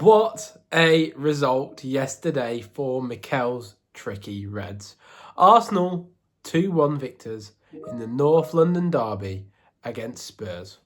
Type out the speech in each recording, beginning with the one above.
What a result yesterday for Mikel's tricky Reds. Arsenal 2-1 victors in the North London derby against Spurs.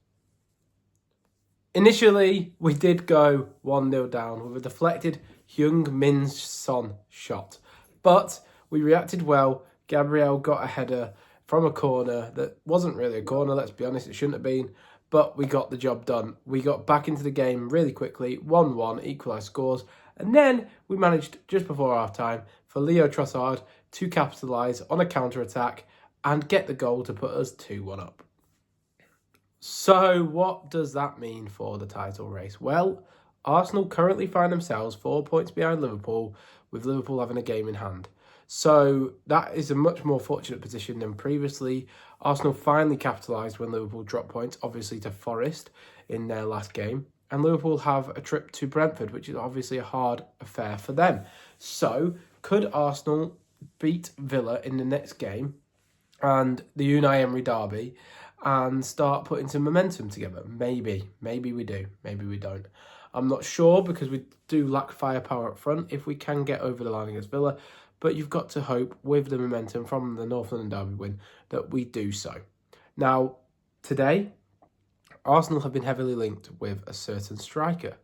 Initially, we did go 1-0 down with a deflected Heung-min Son shot, but we reacted well. Gabriel got a header from a corner that wasn't really a corner, let's be honest, it shouldn't have been, but we got the job done. We got back into the game really quickly, 1-1, equalised scores, and then we managed, just before half-time, for Leo Trossard to capitalise on a counter-attack and get the goal to put us 2-1 up. So what does that mean for the title race? Well, Arsenal currently find themselves 4 points behind Liverpool, with Liverpool having a game in hand. So that is a much more fortunate position than previously. Arsenal finally capitalised when Liverpool dropped points, obviously to Forest in their last game. And Liverpool have a trip to Brentford, which is obviously a hard affair for them. So could Arsenal beat Villa in the next game and the Unai Emery derby and start putting some momentum together? Maybe we do, maybe we don't. I'm not sure because we do lack firepower up front if we can get over the line against Villa. But you've got to hope, with the momentum from the North London derby win, that we do so. Now, today, Arsenal have been heavily linked with a certain striker,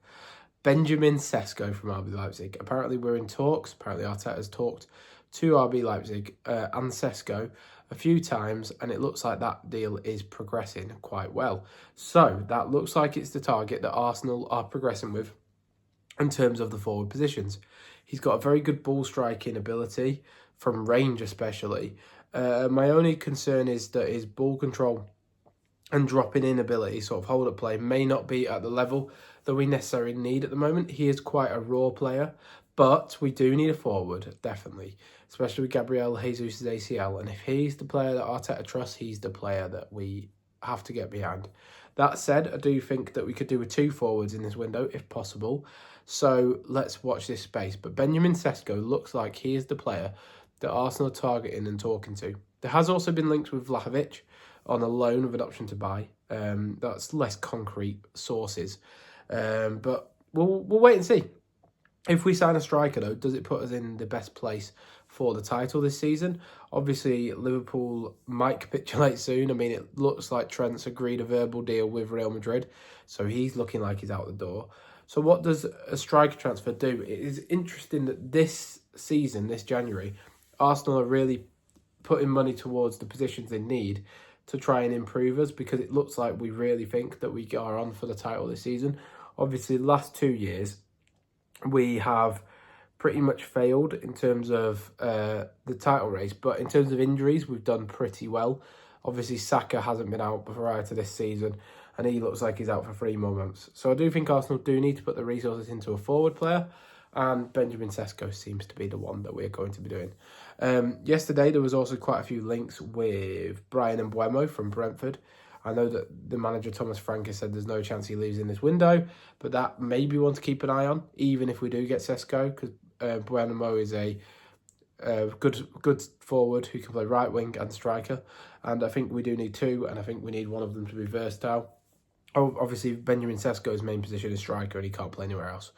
Benjamin Sesko from RB Leipzig. Apparently, we're in talks. Apparently, Arteta's talked to RB Leipzig and Sesko a few times, and it looks like that deal is progressing quite well. So, that looks like it's the target that Arsenal are progressing with in terms of the forward positions. He's got a very good ball striking ability, from range especially. My only concern is that his ball control and dropping in ability, sort of hold-up play, may not be at the level that we necessarily need at the moment. He is quite a raw player, but we do need a forward, definitely, especially with Gabriel Jesus' ACL. And if he's the player that Arteta trusts, he's the player that we have to get behind. That said, I do think that we could do with 2 forwards in this window, if possible. So let's watch this space. But Benjamin Sesko looks like he is the player that Arsenal are targeting and talking to. There has also been linked with Vlahovic on a loan with an option to buy. That's less concrete sources. But we'll wait and see. If we sign a striker, though, does it put us in the best place for the title this season? Obviously, Liverpool might capitulate soon. I mean, it looks like Trent's agreed a verbal deal with Real Madrid, so he's looking like he's out the door. So what does a striker transfer do? It is interesting that this season, this January, Arsenal are really putting money towards the positions they need to try and improve us, because it looks like we really think that we are on for the title this season. Obviously, the last 2 years, we have pretty much failed in terms of the title race, but in terms of injuries, we've done pretty well. Obviously, Saka hasn't been out prior to this season, and he looks like he's out for 3 more months. So I do think Arsenal do need to put the resources into a forward player, and Benjamin Sesko seems to be the one that we're going to be doing. Yesterday, there was also quite a few links with Brian Mbeumo from Brentford. I know that the manager, Thomas Frank, has said there's no chance he leaves in this window, but that may be one to keep an eye on, even if we do get Sesko, because Mbeumo is a good forward who can play right wing and striker, and I think we do need 2, and I think we need one of them to be versatile. Obviously, Benjamin Sesko's main position is striker, and he can't play anywhere else.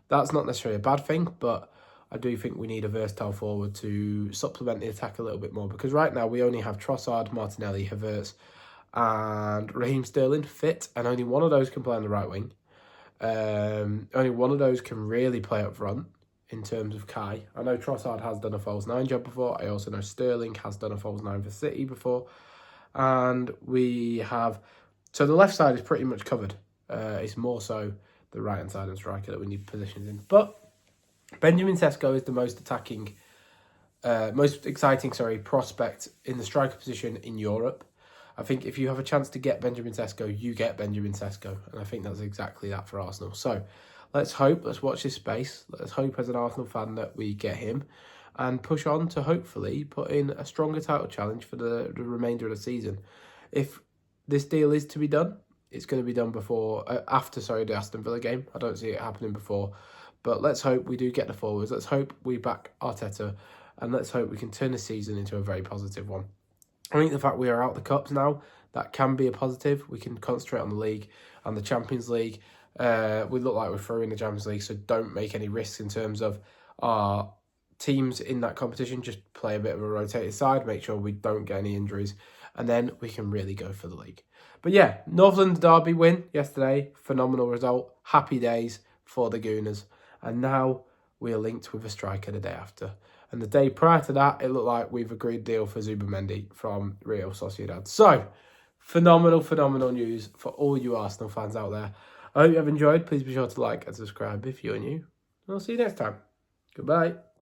That's not necessarily a bad thing, but I do think we need a versatile forward to supplement the attack a little bit more, because right now we only have Trossard, Martinelli, Havertz, and Raheem Sterling fit, and only one of those can play on the right wing. Only one of those can really play up front in terms of Kai. I know Trossard has done a false 9 job before. I also know Sterling has done a false 9 for City before. And we have... So the left side is pretty much covered. It's more so the right-hand side and striker that we need positions in. But Benjamin Sesko is the most exciting prospect in the striker position in Europe. I think if you have a chance to get Benjamin Sesko, you get Benjamin Sesko. And I think that's exactly that for Arsenal. So let's watch this space. Let's hope as an Arsenal fan that we get him and push on to hopefully put in a stronger title challenge for the remainder of the season. If this deal is to be done, it's going to be done after the Aston Villa game. I don't see it happening before. But let's hope we do get the forwards. Let's hope we back Arteta. And let's hope we can turn the season into a very positive one. I think the fact we are out the Cups now, that can be a positive. We can concentrate on the league and the Champions League. We look like we're through in the Champions League, so don't make any risks in terms of our teams in that competition. Just play a bit of a rotated side, make sure we don't get any injuries, and then we can really go for the league. But yeah, Northland Derby win yesterday, phenomenal result. Happy days for the Gooners. And now we are linked with a striker the day after. And the day prior to that, it looked like we've agreed deal for Zubamendi from Real Sociedad. So, phenomenal news for all you Arsenal fans out there. I hope you have enjoyed. Please be sure to like and subscribe if you're new. And I'll see you next time. Goodbye.